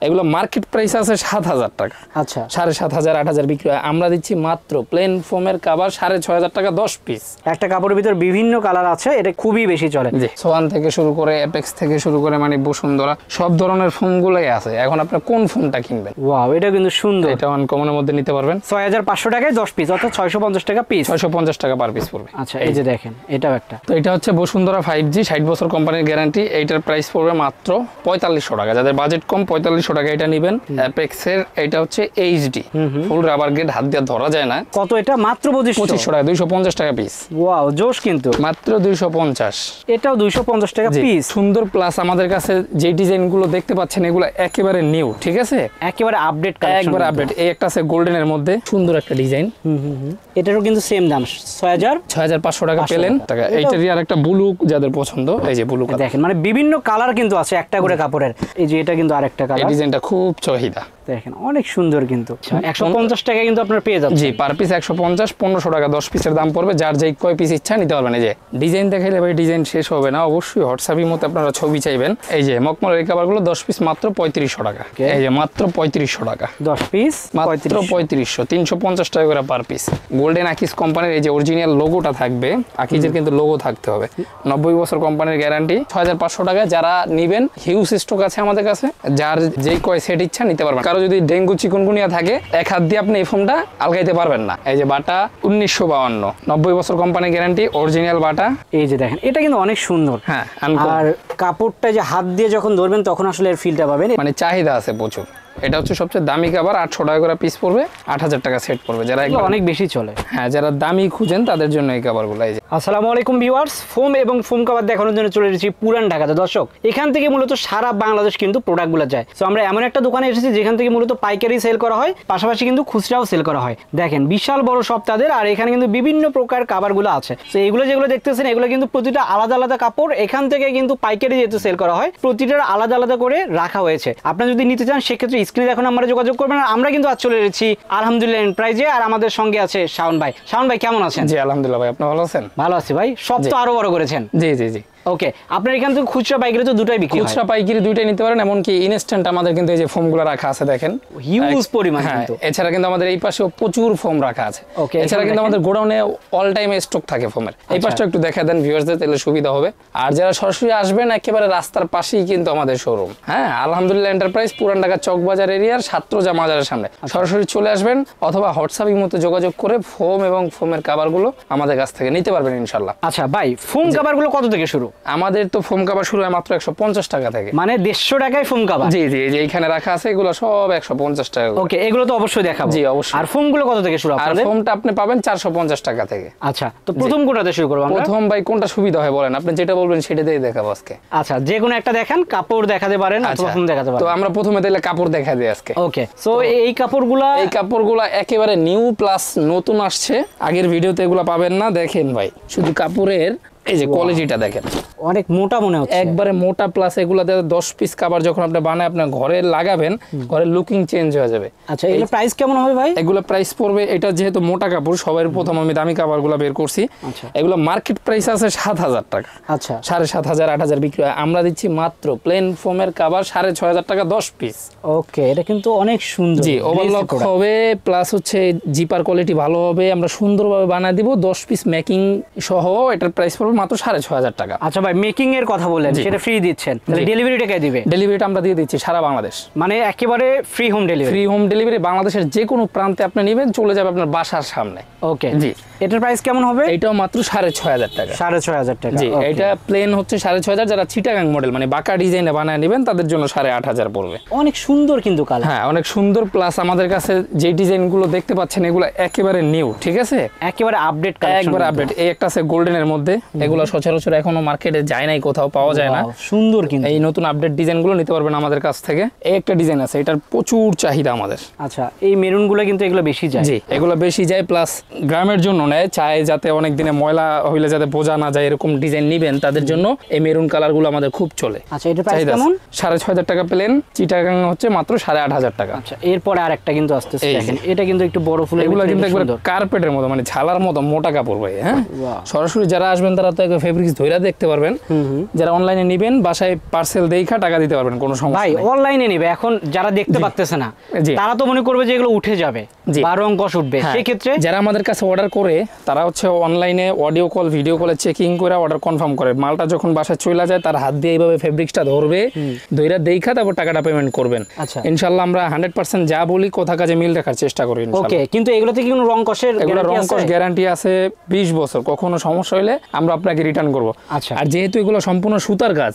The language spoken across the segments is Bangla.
এগুলো মার্কেট প্রাইস আছে 7,000 টাকা। আচ্ছা 7,500 8,000 বিক্রি হয়, আমরা দিচ্ছি মাত্র প্লেন ফোমের কভার 6,500 টাকা 10 পিস। একটা কাপড়ের ভিতর বিভিন্ন কালার আছে, এটা খুবই বেশি চলে। সোয়ান থেকে শুরু করে অ্যাপেক্স থেকে শুরু করে মানে বসুন্ধরা সব ধরনের ফোমগুলোই আছে। এখন আপনি কোন ফোমটা কিনবেন? ওয়াও, এটা কিন্তু সুন্দর। এটা আনকমনের মধ্যে নিতে পারবেন 6,500 টাকায় 10 পিস, অর্থাৎ 650 টাকা পিস। 650 টাকা পার পিস পড়বে। আচ্ছা এই যে দেখেন, এটাও একটা। তো এটা হচ্ছে বসুন্ধরা 5G 60 বছর কোম্পানির গ্যারান্টি। এইটার প্রাইস পড়বে মাত্র 4500 টাকা। যাদের বাজেট কম 4500 টাকা এটা নেবেন। অ্যাপেক্সের এটা হচ্ছে এইচডি ফুল রাবার গ্রেড, হাত দিয়ে ধরা যায় না। কত এটা? মাত্র 2500 টাকা, 250 টাকা পিস। ওয়াও জোশ কিন্তু। মাত্র 250। এটাও 250 টাকা পিস। সুন্দর প্লাস আমাদের কাছে যে ডিজাইনগুলো দেখতে পাচ্ছেন এগুলো একেবারে নিউ, ঠিক আছে, একেবারে আপডেট কালেকশন, একবার আপডেট। এই একটা আছে গোল্ডেনের মধ্যে সুন্দর একটা ডিজাইন। এটারও কিন্তু সেম দাম 6,500 টাকা পেলেন টাকা। এইটারই আর একটা ব্লু যাদের পছন্দ, এই যে ব্লু কালার দেখেন, মানে বিভিন্ন কালার কিন্তু আছে একটা করে কাপড়ের। এই যে এটা কিন্তু আরেকটা কালার, এই ডিজাইনটা খুব চাহিদা, দেখেন অনেক সুন্দর কিন্তু। 150 টাকা কিন্তু আপনারা পেয়ে যাচ্ছেন। জি পার পিস 150, 1500 টাকা 10 পিসের দাম পড়বে। যার যেই কয় পিস ইচ্ছা নিতে পারবেন। এই যে ডিজাইন দেখাইলে ভাই ডিজাইন শেষ হবে না, অবশ্যই হোয়াটসঅ্যাপের মতো আপনারা ছবি চাইবেন। এই যে মকমলের এই কাভারগুলো 10 পিস মাত্র 3500 টাকা। এই যে মাত্র 3500 টাকা 10 পিস, মাত্র 3500, 350 টাকা করে পার পিস। গোল্ডেন আকিজ কোম্পানির এই যে অরিজিনাল লোগোটা থাকবে, আকিজের কিন্তু লোগো থাকতে হবে। 90 বছর কোম্পানির গ্যারান্টি। 6,500 টাকা। যারা নিবেন হিউজ স্টক আছে আমাদের কাছে, যার যেই কয় সেট ইচ্ছা নিতে পারবেন। কারো যদি ডেঙ্গু চিকুনগুনিয়া থাকে এক হাত দিয়ে আপনি এই ফোমটা আলগাইতে পারবেন না। এই যে বাটা 1952, 90 বছর কোম্পানির গ্যারান্টি, অরিজিনাল বাটা। এই যে দেখেন, এটা কিন্তু অনেক সুন্দর। হ্যাঁ, আর কাপড়টা যে হাত দিয়ে যখন ধরবেন তখন আসলে এর ফিলটা পাবেন, মানে চাহিদা আছে প্রচুর। এটা হচ্ছে সবচেয়ে দামি কাভার, 800 টাকা করে পিস পড়বে, 8,000 টাকা সেট পড়বে। যারা অনেক বেশি চলে, হ্যাঁ, যারা দামি খুঁজেন তাদের জন্য এই কাভারগুলো। এই যে আসসালামু আলাইকুম ভিউয়ার্স, ফোম এবং ফোম কাভার দেখানোর জন্য চলে এসেছি পুরান ঢাকাতে। দর্শক, এখান থেকে মূলত সারা বাংলাদেশ কিন্তু প্রোডাক্টগুলো যায়। তো আমরা এমন একটা দোকানে এসেছি যেখান থেকে মূলত পাইকারি সেল করা হয়, পাশাপাশি কিন্তু খুচরাও সেল করা হয়। দেখেন বিশাল বড় শপ তাদের, আর এখানে কিন্তু বিভিন্ন প্রকার কাভারগুলো আছে। তো এগুলো যেগুলো দেখতেছেন এগুলো কিন্তু প্রতিটা আলাদা আলাদা কাপড়। এখান থেকে কিন্তু পাইকারি যেহেতু সেল করা হয়, প্রতিটার আলাদা আলাদা করে রাখা হয়েছে। আপনারা যদি নিতে চান সেক্ষেত্রে স্ক্রিনে এখন আমরা যোগাযোগ করবেন। আমরা কিন্তু আজ চলে এসেছি আলহামদুলিল্লাহ এন্টারপ্রাইজে, আর আমাদের সঙ্গে আছে শাওন ভাই। শাওন ভাই কেমন আছেন? জি আলহামদুলিল্লাহ ভাই, আপনি ভালো আছেন? ভালো আছি ভাই। সব তো আরো বড় করেছেন। জি জি জি। ওকে, আপনার এখান থেকে খুচরা পাইকারি তো দুটাই বিক্রি হয়? খুচরা পাইকারি দুইটাই নিতে পারেন, এমনকি ইনস্ট্যান্ট আমাদের কিন্তু এই যে ফোমগুলো রাখা আছে দেখেন, হিউজ পরিমাণ। কিন্তু এছাড়া কিন্তু আমাদের এই পাশেও প্রচুর ফোম রাখা আছে। ওকে, এছাড়া কিন্তু আমাদের গোডাউনে অল টাইম স্টক থাকে ফোমের। এই পাশটা একটু দেখা দেন ভিউয়ারদের, তাহলে সুবিধা হবে। আর যারা সরাসরি আসবেন একেবারে রাস্তার পাশেই কিন্তু আমাদের শোরুম। হ্যাঁ, আলহামদুলিল্লাহ এন্টারপ্রাইজ, পুরান ঢাকা চকবাজার এরিয়ার ছাত্রজা মাজারের সামনে। সরাসরি চলে আসবেন অথবা হোয়াটসঅ্যাপের মতো যোগাযোগ করে ফোম এবং ফোমের কাভারগুলো আমাদের কাছ থেকে নিতে পারবেন ইনশাআল্লাহ। আচ্ছা ভাই, ফোম কাভারগুলো কত থেকে শুরু? আমাদের তো ফোম কাভার শুরু হয় মাত্র 150 টাকা থেকে। মানে 150 টাকায় ফোম কাভার? জি জি, যে এইখানে রাখা আছে এগুলো সব 150 টাকা। ওকে, এগুলো তো অবশ্যই দেখাবো। জি অবশ্যই। আর ফোমগুলো কত থেকে শুরু আপনাদের? আর ফোমটা আপনি পাবেন 450 টাকা থেকে। আচ্ছা, তো প্রথম কোনটাতে শুরু করব আমরা? প্রথম ভাই কোনটা সুবিধা হয় বলেন, আপনি যেটা বলবেন সেটা দিয়ে দেখাবো আজকে। আচ্ছা, যে কোনো একটা দেখান, কাপড় দেখাতে পারেন অথবা ফোম দেখাতে পারেন। তো আমরা প্রথমে তাহলে কাপড় দেখা দিই আজকে। ওকে, সো এই কাপড়গুলা একেবারে নিউ প্লাস নতুন আসছে, আগের ভিডিওতে এগুলো পাবেন না। দেখেন ভাই, শুধু কাপড়ের এই যে কোয়ালিটিটা দেখেন, অনেক মোটা মনে হচ্ছে। একবারে মোটা, প্লাস এগুলাতে 10 পিস কাভার যখন আপনি বানায় আপনার ঘরে লাগাবেন, ঘরের লুকিং চেঞ্জ হয়ে যাবে। আচ্ছা, এগুলো প্রাইস কেমন হবে ভাই? এগুলো প্রাইস পড়বে, এটা যেহেতু মোটা কাপড় সবার প্রথম আমি দামি কাভারগুলো বের করছি। আচ্ছা, এগুলো মার্কেট প্রাইস আছে 7,000 টাকা। আচ্ছা, 7,500 8,000 বিক্রি হয়, আমরা দিচ্ছি মাত্র প্লেন ফোমের কাভার 6,500 টাকা 10 পিস। ওকে, এটা কিন্তু অনেক সুন্দর। জি, ওভারলক হবে, প্লাস হচ্ছে জিপার কোয়ালিটি ভালো হবে, আমরা সুন্দরভাবে বানায় দিব 10 পিস মেকিং সহ। এটার প্রাইস পড়বে মাত্র 6,500 টাকা। আচ্ছা ভাই, মেকিং এর কথা বললেন, সেটা ফ্রি দিচ্ছেন, তাহলে ডেলিভারিটা কে দিবে? ডেলিভারিটা আমরা দিয়ে দিচ্ছি সারা বাংলাদেশ, মানে একেবারে free home delivery. Free home delivery, বাংলাদেশের যে কোনো প্রান্তে আপনি নেবেন, চলে যাবে আপনার বাসার সামনে। ওকে জি, এটার প্রাইস কেমন হবে? এটাও মাত্র 6,500 টাকা। 6,500 টাকা। জি, এটা প্লেন হচ্ছে 6,500। যারা চিটাগাং মডেল মানে বাঁকা ডিজাইনে বানায় নেবেন তাদের জন্য 8,500 পড়বে। অনেক সুন্দর কিন্তু কালার। হ্যাঁ, অনেক সুন্দর, প্লাস আমাদের কাছে যে ডিজাইনগুলো দেখতে পাচ্ছেন এগুলো একেবারে নিউ, ঠিক আছে, একেবারে আপডেট কালেকশন, একবার আপডেট। এই একটা আছে গোল্ডেনের মধ্যে, এগুলো সচরাচর এখনো মার্কেটে যায় নাই, কোথাও পাওয়া যায় না। সুন্দর কিন্তু। এই নতুন আপডেট ডিজাইনগুলো নিতে পারবেন আমাদের কাছ থেকে। এই একটা ডিজাইন আছে, এটার প্রচুর চাহিদা আমাদের। আচ্ছা, এই মেরুনগুলো কিন্তু এগুলো বেশি যায়। জি, এগুলো বেশি যায়, প্লাস গ্রামের জন্য নেয়, চায় যাতে অনেক দিনে ময়লা হইলে যাতে বোঝা না যায়, এরকম ডিজাইন নিবেন তাদের জন্য এই মেরুন কালারগুলো আমাদের খুব চলে। আচ্ছা, এটা প্রাইস কেমন? 6,500 টাকা প্লেন, চিটাগাং হচ্ছে মাত্র 8,500 টাকা। আচ্ছা, এরপরে আরেকটা কিন্তু আসতেছে, দেখেন এটা কিন্তু একটু বড় ফুলের, এগুলো কিন্তু একবার কার্পেটের মতো, মানে ছালার মতো মোটা কাপড় ভাই। হ্যাঁ, সরাসরি যারা আসবেন তারা আপনারা তো ফেব্রিক্স ধইরা দেখতে পারবেন। যারা অনলাইনে নেবেন বাসায় পার্সেল দেখা টাকা দিতে পারবেন, কোনো সমস্যা ভাই নেই। অনলাইনে নেবে, এখন যারা দেখতে পারতেছে না জি। তারা তো মনে করবে যে এগুলো উঠে যাবে জি। বা রং কষ উঠবে, হ্যাঁ, সেই ক্ষেত্রে যারা আমাদের কাছে অর্ডার করে তারা হচ্ছে অনলাইনে অডিও কল ভিডিও কলে চেকিং করে অর্ডার কনফার্ম করে। মালটা যখন বাসায় চলে যায় তার হাত দিয়ে এইভাবে ফেব্রিক্সটা ধরবে, ধইরা দেখা তারপর টাকাটা পেমেন্ট করবেন। আচ্ছা। ইনশাআল্লাহ আমরা 100% যা বলি কথা কাজে মিল রাখার চেষ্টা করি ইনশাআল্লাহ। ওকে, কিন্তু এগুলোতে কি কোনো রং কষের এগুলো গ্যারান্টি রং আছে? কস গ্যারান্টি আছে 20 বছর। কখনো সমস্যা হলে আমরা আপনাকে রিটার্ন করব। আচ্ছা। আর যেহেতু এগুলো সম্পূর্ণ সুতার কাজ,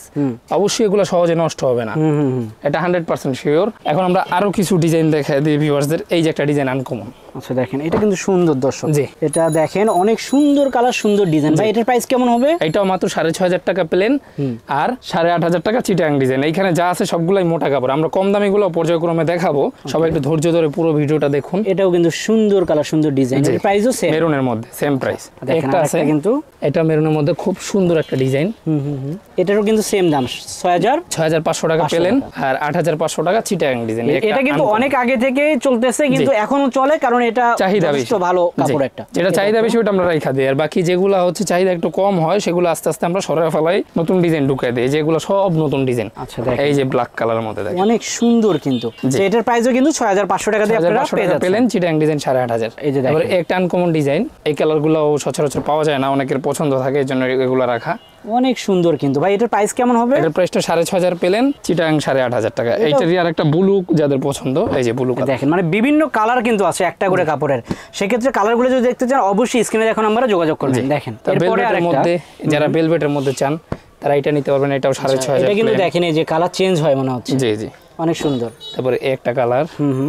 অবশ্যই এগুলো সহজে নষ্ট হবে না, এটা 100% শিওর। এখন আমরা আরো কিছু ডিজাইন দেখাই দিই ভিউয়ার্সদের। এই যে একটা ডিজাইন আনকমন। আচ্ছা দেখেন, এটা কিন্তু সুন্দর দর্শক। জি। এটা দেখেন অনেক সুন্দর কালার, সুন্দর ডিজাইন। ভাই এটার প্রাইস কেমন হবে? এটাও মাত্র 6,500 টাকা প্লেন আর 8,500 টাকা চিটাং ডিজাইন। এইখানে যা আছে সবগুলাই মোটা কাপড়। আমরা কম দামি গুলো পর্যায়ক্রমে দেখাবো, সবাই একটু ধৈর্য ধরে পুরো ভিডিওটা দেখুন। এটাও কিন্তু সুন্দর কালার, সুন্দর ডিজাইন। এর প্রাইসও সেম, মেরুনের মধ্যে সেম প্রাইস। দেখেন একটা আছে আরেকটা কিন্তু, এটা মেরুনের মধ্যে খুব সুন্দর একটা ডিজাইন। এটারও কিন্তু সেম দাম 6,000 6,500 টাকা পেলেন আর 8,500 টাকা চিটাং ডিজাইন। এটা কিন্তু অনেক আগে থেকে চলতেছে, কিন্তু এখনো চলে, কারণ এটা চাহিদা যথেষ্ট বেশি, ভালো কাপড় একটা। যেটা চাহিদা বেশি ওটা আমরা রাখা দিই। আর বাকি যেগুলো হচ্ছে চাহিদা একটু কম হয় সেগুলো আস্তে আস্তে আমরা সরাই ফেলাই, নতুন ডিজাইন ঢুকাই দিই। যেগুলো সব নতুন ডিজাইন। আচ্ছা দেখেন, এই যে ব্ল্যাক কালারের মধ্যে দেখেন অনেক সুন্দর কিন্তু। তো এটার প্রাইসও কিন্তু 6,500 টাকা দিয়ে আপনারা 6,500 পেয়ে টাকা যাচ্ছেন। পেলেন, চিটাং ডিজাইন 8,500। এই যে দেখেন। তারপরে একটা আনকমন ডিজাইন, এই কালারগুলো সচরাচর পাওয়া যায় না, অনেকের পছন্দ থাকে এই জন্য এগুলো রাখা। অনেক সুন্দর কিন্তু। ভাই এটার প্রাইস কেমন হবে? এটার প্রাইসটা 6,500 পেলেন, চিটাং 8,500 টাকা। এইটারই আর একটা ব্লু যাদের পছন্দ, এই যে ব্লু কালার। দেখেন মানে বিভিন্ন কালার কিন্তু আছে একটা করে কাপড়ের। সেক্ষেত্রে কালারগুলো যদি দেখতে চান অবশ্যই স্ক্রিনে দেখুন, আমরা যোগাযোগ করবেন। দেখেন এরপরে বেলভেটের আরেকটা, মধ্যে যারা বেলভেটের মধ্যে চান তারা এটা নিতে পারবেন। এটাও 6,500। এটা কিন্তু দেখেন এই যে কালার চেঞ্জ হয় মনে হচ্ছে। জি জি, অনেক সুন্দর। তারপরে একটা কালার,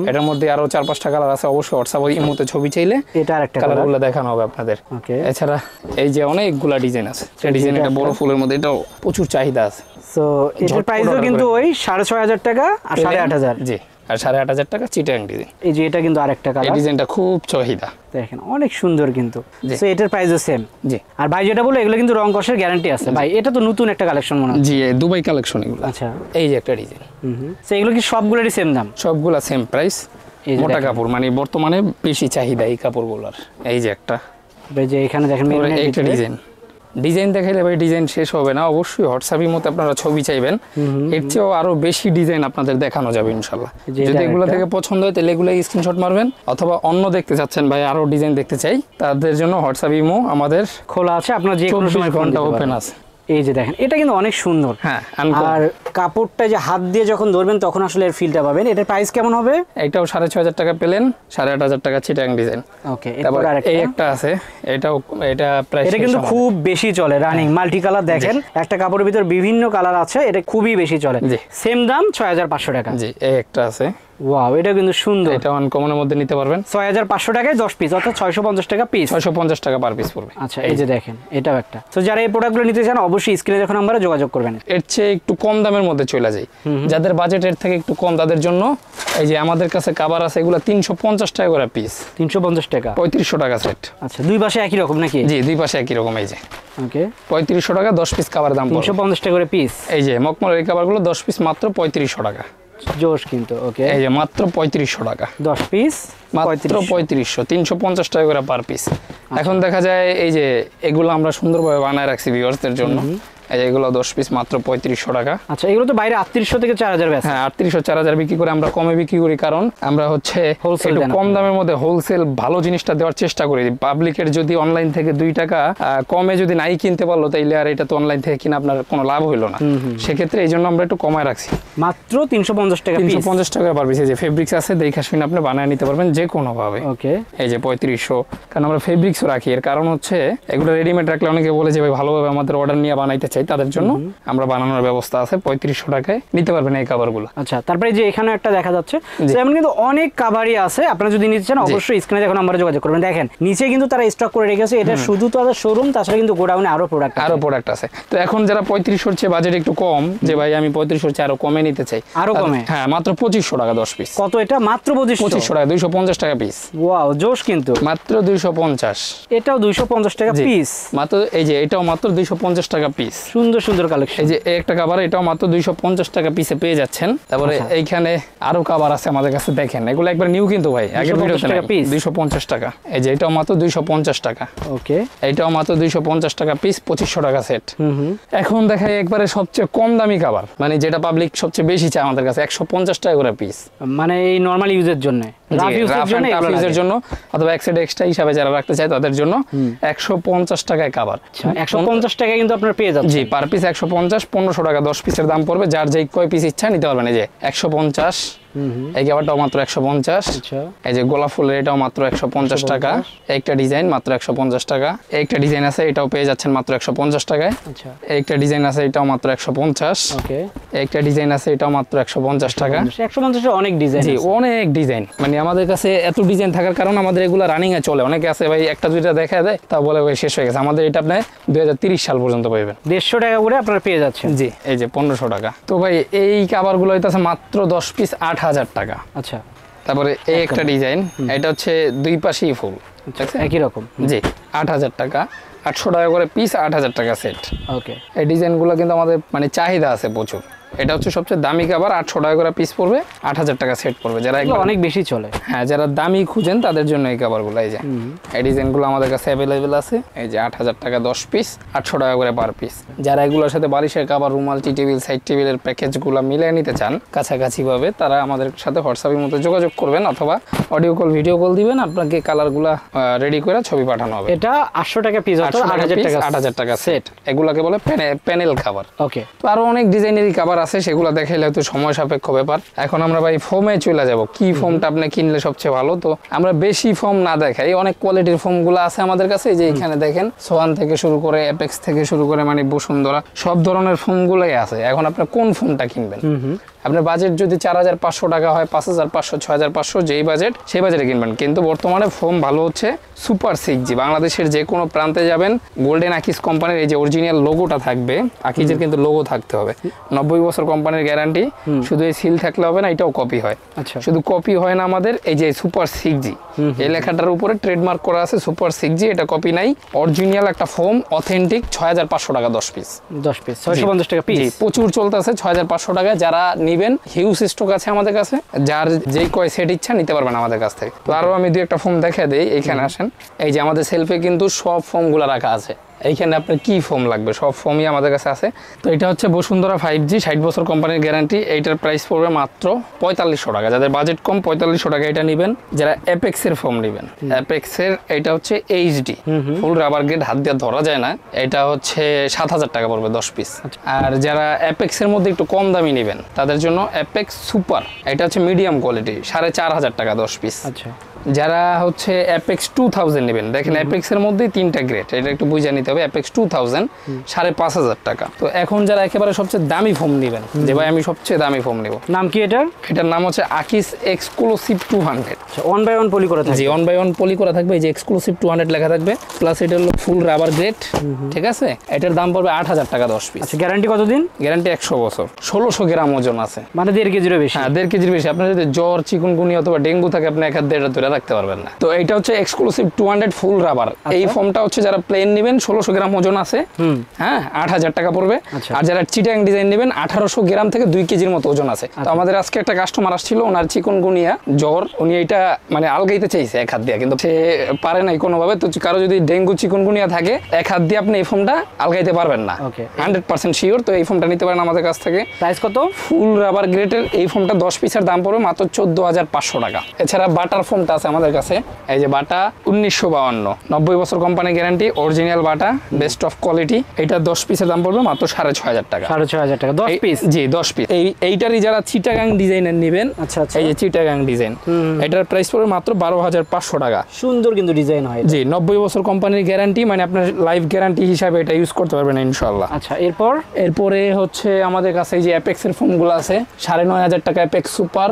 এটার মধ্যে আরো 4-5টা কালার আছে। অবশ্যই হোয়াটসঅ্যাপে ইমোতে ছবি চাইলে এটা আরেকটা কালার। কালারগুলো দেখানো হবে আপনাদের। ওকে। এছাড়া এই যে অনেকগুলা ডিজাইন আছে। এই ডিজাইন এটা বড় ফুলের মধ্যে, এটাও প্রচুর চাহিদা আছে। সো এটার প্রাইসও কিন্তু ওই 6,500 টাকা আর 8,500। জি, আর 8,500 টাকা চিটাং ডিজাইন। এই যে এটা কিন্তু আরেকটা এই কালার, ডিজাইনটা খুব চাহিদা। দেখেন অনেক সুন্দর কিন্তু। জি। সো এটার প্রাইসও সেম। জি আর ভাই যেটা বললো এগুলো কিন্তু রং কষের গ্যারান্টি আছে। ভাই এটা তো নতুন একটা কালেকশন মনে হচ্ছে। জি, এই দুবাই কালেকশন এগুলো। আচ্ছা। এই যে একটা ডিজাইন, সো এগুলো কি সবগুলোরই সেম দাম? সবগুলা সেম প্রাইস। এই যে মোটা দেখেন। কাপড়, মানে বর্তমানে বেশি চাহিদা এই কাপড়গুলোর। এই যে একটা, এই যে এখানে দেখেন তারপরে মেরুনের এইটা ভিতরে। ডিজাইন দেখাইলে ভাই ডিজাইন শেষ হবে না। অবশ্যই হোয়াটসঅ্যাপের মতো আপনারা ছবি চাইবেন, এর চেয়েও আরো বেশি ডিজাইন আপনাদের দেখানো যাবে ইনশাল্লাহ। যে যদি এটা এগুলো একটা। থেকে পছন্দ হয় তাহলে এগুলো স্ক্রিনশট মারবেন, অথবা অন্য দেখতে চাচ্ছেন ভাই আরো ডিজাইন দেখতে চাই, তাদের জন্য হোয়াটসঅ্যাপ ইমো আমাদের খোলা আছে, আপনার যে কোনো 24 সময় ফোন ঘন্টা দিতে ওপেন পারবেন। আছে। এই যে দেখেন এটা কিন্তু অনেক সুন্দর। হ্যাঁ, uncommon। আর কাপড়টা যে হাত দিয়ে যখন ধরবেন তখন আসলে এর ফিলটা পাবেন। এটার প্রাইস কেমন হবে? এটাও 6,500 টাকা পেলেন, 8,500 টাকা চিটাং ডিজাইন। ওকে, তারপর এরপর আরেকটা। এই একটা আছে, এটা প্রাইস এটা কিন্তু খুব বেশি চলে, রানিং মাল্টি কালার। দেখেন একটা কাপড়ের ভিতর বিভিন্ন কালার আছে, এটা খুবই বেশি চলে। জি। সেম দাম 6,500 টাকা। জি, এই একটা আছে, ওয়াও, এটা কিন্তু সুন্দর। এটা আনকমনের মধ্যে নিতে পারবেন। 6,500 টাকায় 10 পিস, অর্থাৎ 650 টাকা পিস। 650 টাকা পার পিস পড়বে। আচ্ছা, এই যে দেখেন এটাও একটা। তো যারা এই প্রোডাক্টগুলো নিতে চান অবশ্যই স্ক্রিনে দেখুন, আমরা যোগাযোগ করবেন। এর চেয়ে একটু কম দামের মধ্যে চলে যায়, যাদের বাজেটের থেকে একটু কম তাদের জন্য এই যে আমাদের কাছে কাভার আছে, এগুলো 350 টাকা করে পিস, 350 টাকা। 3500 টাকা সেট। আচ্ছা, দুই পাশে একই রকম নাকি? জি, দুই পাশে একই রকম। এই যে ওকে, 3500 টাকা 10 পিস কাভার দাম পড়বে। 350 টাকা করে পিস। এই যে মকমলের এই কাভারগুলো 10 পিস মাত্র 3500 টাকা। জোশ কিন্তু। ওকে, এই যে মাত্র 3500 টাকা, 10 পিস মাত্র 3500, 350 টাকা করে পার পিস। এখন দেখা যায় এই যে এগুলো আমরা সুন্দরভাবে বানায় রাখছি ভিউয়ার্সদের জন্য। এই যে এগুলো 10 পিস মাত্র 3500 টাকা। আচ্ছা, এগুলো তো বাইরে 3800 থেকে 4000 বেচে। হ্যাঁ, 3800-4000 বিক্রি করে, আমরা কমে বিক্রি করি কারণ আমরা হচ্ছে Wholesale একটু দেন কম আপনারা। দামের মধ্যে হোলসেল ভালো জিনিসটা দেওয়ার চেষ্টা করি। পাবলিকের যদি অনলাইন থেকে 2 টাকা কমে যদি নাই কিনতে পারলো, তাইলে আর এটা তো অনলাইন থেকে কিনে আপনার কোনো লাভ হইলো না। সেক্ষেত্রে এই জন্য আমরা একটু কমায় রাখছি, মাত্র 350 টাকা পিস। 350 টাকা পার পিস। এই যে ফেব্রিক্স আছে, দেখে শুনে আপনি বানায় নিতে পারবেন যে কোনো ভাবে। ওকে, এই যে 3500, কারণ আমরা ফেব্রিক্সও রাখি। এর কারণ হচ্ছে এগুলো রেডিমেড রাখলে অনেকে বলে যে ভাই ভালোভাবে আমাদের অর্ডার নিয়ে বানাইতে চাই, তাদের জন্য আমরা বানানোর ব্যবস্থা আছে। 3500 টাকায় নিতে পারবেন এই কাভারগুলো। আচ্ছা, তারপরে যে এখানে একটা দেখা যাচ্ছে, যেমন কিন্তু অনেক কাভারই আছে। আপনারা যদি নিতে চান অবশ্যই স্ক্রিনে দেখুন, আমরা যোগাযোগ করবেন। দেখেন নিচে কিন্তু তারা স্টক করে রেখেছে। এটা শুধু তাদের শোরুম, তাছাড়া কিন্তু গোডাউনে আরো প্রোডাক্ট আছে। তো এখন যারা 3500-র চেয়ে বাজেট একটু কম, যে ভাই আমি 3500-র চেয়ে আরো কমে নিতে চাই, আরো কমে? হ্যাঁ, মাত্র 2500 টাকা 10 পিস। কত এটা? মাত্র 2500 টাকা, 250 টাকা পিস। ওয়াও, জোশ কিন্তু। মাত্র 250। এটাও 250 টাকা জি। পিস। মাত্র এই যে এটাও মাত্র 250 টাকা পিস। সুন্দর সুন্দর কালেকশন। এই যে একটা কভার, এটাও মাত্র 250 টাকা পিসে পেয়ে যাচ্ছেন। তারপরে এইখানে আরো কভার আছে আমাদের কাছে, দেখেন এগুলো একবার নিউ কিন্তু ভাই, আগের ভিডিওতে নাই। 250 টাকা। এই যে এটাও মাত্র 250 টাকা। ওকে, এটাও মাত্র 250 টাকা পিস, 2500 টাকা সেট। এখন দেখাই একবারে সবচেয়ে কম দামি কভার, মানে যেটা পাবলিক সবচেয়ে বেশি চায় আমাদের কাছে, 150 টাকা করে পিস। মানে এই নরমাল ইউজের জন্য, রাফ ইউজের জন্য অথবা এক সাইড এক্সট্রা হিসাবে যারা রাখতে চায় তাদের জন্য 150 টাকায় কভার। 150 টাকা কিন্তু আপনারা পেয়ে যাচ্ছেন। জি, পার পিস 150, 1500 টাকা 10 পিসের দাম পড়বে। যার যেই কয় পিস ইচ্ছা নিতে পারবেন। এই যে 150, এই কভারটাও মাত্র 150। এই যে গোলাপ ফুলের এটাও মাত্র 150 টাকা। একটা ডিজাইন মাত্র 150 টাকা। একটা ডিজাইন আছে, এটাও পেয়ে যাচ্ছেন মাত্র 150 টাকায়। একটা ডিজাইন আছে, এটাও মাত্র 150। ওকে, একটা ডিজাইন আছে, এটাও মাত্র 150 টাকা। 150 এর অনেক ডিজাইন। জি, অনেক ডিজাইন। মানে আমাদের কাছে এত ডিজাইন থাকার কারণে আমাদের এগুলো রানিং এ চলে। অনেকে আছে ভাই একটা দুইটা দেখা দেয়, তা বলে ভাই শেষ হয়ে গেছে। আমাদের এটা আপনি 2030 সাল পর্যন্ত পাবেন। 150 টাকা করে আপনারা পেয়ে যাচ্ছেন। জি, এই যে 1500 টাকা। তো ভাই এই কভারগুলো হইতাছে মাত্র 10 পিস 8000 টাকা। আচ্ছা, তারপরে এই একটা ডিজাইন, এটা হচ্ছে দুই পাশেই ফুল, একই রকম। জি, 8000 টাকা। 800 টাকা করে পিস, 8000 টাকা সেট। ওকে, এই ডিজাইনগুলো কিন্তু আমাদের মানে চাহিদা আছে প্রচুর। এটা হচ্ছে সবচেয়ে দামি কভার, 800 টাকা করে পিস পড়বে, 8000 টাকা সেট পড়বে। যারা অনেক বেশি চলে, হ্যাঁ, যারা দামি খুঁজেন তাদের জন্য এই কভারগুলো। এই যে এই ডিজাইনগুলো আমাদের কাছে অ্যাভেলেবেল আছে। এই যে 8000 টাকা 10 পিস, 800 টাকা করে পার পিস। যারা এগুলোর সাথে বালিশের কভার, রুমাল, টি টেবিল, সাইড টেবিলের প্যাকেজগুলো মিলিয়ে নিতে চান কাছাকাছি ভাবে, তারা আমাদের সাথে হোয়াটসঅ্যাপের মধ্যে যোগাযোগ করবেন অথবা অডিও কল, ভিডিও কল দিবেন। আপনাকে কালারগুলো রেডি করে ছবি পাঠানো হবে। এটা 800 টাকা পিস, 8000 টাকা সেট। এগুলোকে বলে প্যানেল কভার। ওকে, তো আরো অনেক ডিজাইনেরই কভার আছে, সেগুলো দেখাইলে হয়তো সময় সাপেক্ষ ব্যাপার। এখন আমরা ভাই ফোমে চলে যাব। কি ফোমটা আপনি কিনলে সবচেয়ে ভালো? তো আমরা বেশি ফোম না দেখাই, অনেক কোয়ালিটির ফোম গুলো আছে আমাদের কাছে। এই যে এখানে দেখেন, সোয়ান থেকে শুরু করে অ্যাপেক্স থেকে শুরু করে মানে বসুন্ধরা, সব ধরনের ফোম গুলোই আছে। এখন আপনি কোন ফোমটা কিনবেন? আপনার বাজেট যদি 4500 টাকা হয়, 5500, 6500, যেই বাজেট সেই বাজেটে কিনবেন। কিন্তু বর্তমানে ফোম ভালো হচ্ছে সুপার 6G। বাংলাদেশের যে কোনো প্রান্তে যাবেন, গোল্ডেন আকিজ কোম্পানির এই যে অরিজিনাল লোগোটা থাকবে, আকিজের কিন্তু লোগো থাকতে হবে। 90 বছর কোম্পানির গ্যারান্টি। শুধু এই সিল থাকলে হবে না, এটাও কপি হয়। আচ্ছা, শুধু কপি হয় না, আমাদের এই যে সুপার 6G এই লেখাটার উপরে ট্রেডমার্ক করা আছে সুপার 6G। এটা কপি নাই, অরিজিনাল একটা ফোম, অথেন্টিক। 6500 টাকা 10 পিস। 10 পিস 650 টাকা পিস। প্রচুর চলতেছে 6500 টাকা। যারা নিবেন, হিউজ স্টক আছে আমাদের কাছে। যার যেই কয় সেট ইচ্ছা নিতে পারবেন আমাদের কাছ থেকে। তো আরো আমি দুই একটা ফোম দেখা দেই। এইখানে আসেন, এই যে আমাদের সেলফে কিন্তু সব ফোমগুলো রাখা আছে। এইখানে আপনার কি ফোম লাগবে সব ফোমই আমাদের কাছে আছে। তো এটা হচ্ছে বসুন্ধরা 5G, 60 বছর কোম্পানির গ্যারান্টি। এইটার প্রাইস পড়বে মাত্র 4500 টাকা। যাদের বাজেট কম, 4500 টাকা এটা নেবেন। যারা অ্যাপেক্সের ফোম নেবেন, অ্যাপেক্সের এটা হচ্ছে HD, ফুল রাবার গ্রেড, হাত দিয়ে ধরা যায় না। এটা হচ্ছে 7000 টাকা পড়বে 10 পিস। আর যারা অ্যাপেক্সের মধ্যে একটু কম দামি নেবেন, তাদের জন্য অ্যাপেক্স সুপার, এটা হচ্ছে মিডিয়াম কোয়ালিটি, 4500 টাকা 10 পিস। আচ্ছা, যারা হচ্ছে অ্যাপেক্স 2000 নেবেন, দেখেন অ্যাপেক্সের মধ্যে 3টা গ্রেড, এটা একটু বুঝে নিতে হবে। অ্যাপেক্স 2000 5500 টাকা। তো এখন যারা একেবারে সবচেয়ে দামি ফোম নেবেন, যে ভাই আমি সবচেয়ে দামি ফোম নেব, নাম কি এটার? এটার নাম হচ্ছে আকিস এক্সক্লুসিভ 200। আচ্ছা, 1 বাই 1 পলি করা থাকবে। জি, 1 বাই 1 পলি করা থাকবে। এই যে এক্সক্লুসিভ 200 লেখা থাকবে, প্লাস এটা হলো ফুল রাবার গ্রেড। ঠিক আছে, এটার দাম পড়বে 8000 টাকা 10 পিস। আচ্ছা, গ্যারান্টি কতদিন? গ্যারান্টি 100 বছর। 1600 গ্রাম ওজন আছে, মানে 1.5 কেজিরও বেশি। হ্যাঁ, 1.5 কেজির বেশি। আপনার যদি জ্বর, চিকুনগুনিয়া অথবা ডেঙ্গু থাকে, আপনি এক হাত দিয়ে এটা ধরে রাখতে পারবেন না। তো এইটা হচ্ছে এক্সক্লুসিভ 200 ফুল রাবার। এই ফোমটা হচ্ছে যারা প্লেন নেবেন, 1600 গ্রাম ওজন আছে, হ্যাঁ, 8000 টাকা পড়বে। আর যারা চিটাং ডিজাইন নেবেন, 1800 গ্রাম থেকে 2 কেজির মতো ওজন আছে। তো আমাদের আজকে একটা কাস্টমার আসছিল, ওনার চিকুনগুনিয়া, জ্বর, উনি এইটা মানে আলগাইতে চাইছে এক হাত দিয়ে, কিন্তু সে পারে নাই কোনোভাবে। তো কারো যদি ডেঙ্গু, চিকুনগুনিয়া থাকে, এক হাত দিয়ে আপনি এই ফোমটা আলগাইতে পারবেন না, 100% শিওর। তো এই ফোমটা নিতে পারেন আমাদের কাছ থেকে। প্রাইস কত? ফুল রাবার গ্রেডের এই ফোমটা 10 পিসের দাম পড়বে মাত্র 14500 টাকা। এছাড়া বাটার ফোমটা আছে আমাদের কাছে। এই যে বাটা 1952, 90 বছর company guarantee, original Bata, best of quality. এটা 10 পিসের দাম পড়বে মাত্র 6500 টাকা। 6500 টাকা 10 পিস? জি, 10 পিস। এইটারই যারা চিটাগাং ডিজাইনের নেবেন, আচ্ছা আচ্ছা, এই যে চিটাগাং ডিজাইন, এটার প্রাইস পড়বে মাত্র 12500 টাকা। সুন্দর কিন্তু ডিজাইন হয়। জি, 90 বছর কোম্পানির গ্যারান্টি, মানে আপনার লাইফ গ্যারান্টি হিসাবে এটা ইউজ করতে পারবেন ইনশাআল্লাহ। আচ্ছা, এরপরে হচ্ছে আমাদের কাছে এই যে অ্যাপেক্স এর ফোমগুলো আছে, 9500 টাকা অ্যাপেক্স সুপার।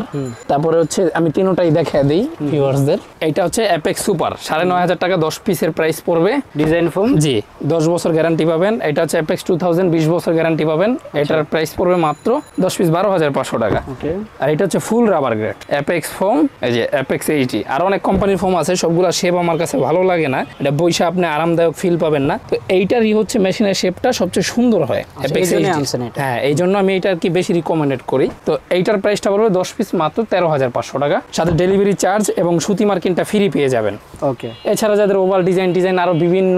তারপরে হচ্ছে আমি তিনটাই দেখায় দিই ভিউয়ার্স ভিউয়ার্সদের। এটা হচ্ছে অ্যাপেক্স সুপার, 9500 টাকা 10 পিসের প্রাইস পড়বে। ডিজাইন ফোম, জি 10 বছর গ্যারান্টি পাবেন। এটা হচ্ছে অ্যাপেক্স 2000, 20 বছর গ্যারান্টি পাবেন। এটার প্রাইস পড়বে মাত্র 10 পিস 12500 টাকা। ওকে। আর এটা হচ্ছে ফুল রাবার গ্রেড অ্যাপেক্স ফোম, এই যে অ্যাপেক্স এইচডি। আর অনেক কোম্পানির ফোম আছে, সবগুলা শেপ আমার কাছে ভালো লাগে না, এটা বইসা আপনি আরামদায়ক ফিল পাবেন না। তো এইটারই হচ্ছে মেশিনের শেপটা সবচেয়ে সুন্দর হয় অ্যাপেক্স এইচডি। হ্যাঁ, এই জন্য আমি এটা আর কি বেশি রিকমেন্ডেড করি। তো এইটার প্রাইসটা পড়বে 10 পিস মাত্র 13500 টাকা, সাথে ডেলিভারি চার্জ এবং সুতি মার্কিনটা ফ্রি পেয়ে যাবেন। ওকে। এছাড়া যাদের ওভাল ডিজাইন আরো বিভিন্ন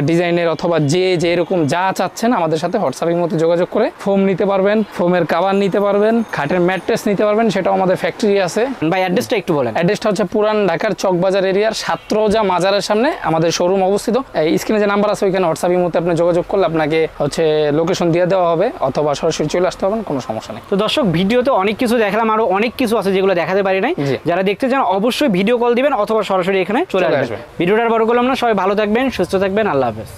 ডিজাইনের অথবা যে এরকম যা চাচ্ছেন আমাদের সাথে হোয়াটসঅ্যাপের মধ্যে যোগাযোগ করে ফোম নিতে পারবেন, ফোমের কাভার নিতে পারবেন, খাটের ম্যাট্রেস নিতে পারবেন, সেটাও আমাদের ফ্যাক্টরি আছে। ভাই অ্যাড্রেসটা একটু বলেন। অ্যাড্রেসটা হচ্ছে পুরান ঢাকার চকবাজার এরিয়ার সাতরোজা মাজারের সামনে আমাদের শোরুম অবস্থিত। এই স্ক্রিনে যে নাম্বার আছে ওইখানে হোয়াটসঅ্যাপের মধ্যে আপনি যোগাযোগ করলে আপনাকে হচ্ছে লোকেশন দিয়ে দেওয়া হবে, অথবা সরাসরি চলে আসতে হবে, কোনো সমস্যা নেই। তো দর্শক, ভিডিওতে অনেক কিছু দেখালাম, আরো অনেক কিছু আছে যেগুলো দেখাতে পারি নাই। যারা দেখতে চান অবশ্যই ভিডিও কল দিবেন অথবা সরাসরি এখানে চলে আসবেন। ভিডিওটার বড় করলাম না, সবাই ভালো থাকবেন, সুস্থ থাকবেন, আল্লাহ হাফেজ।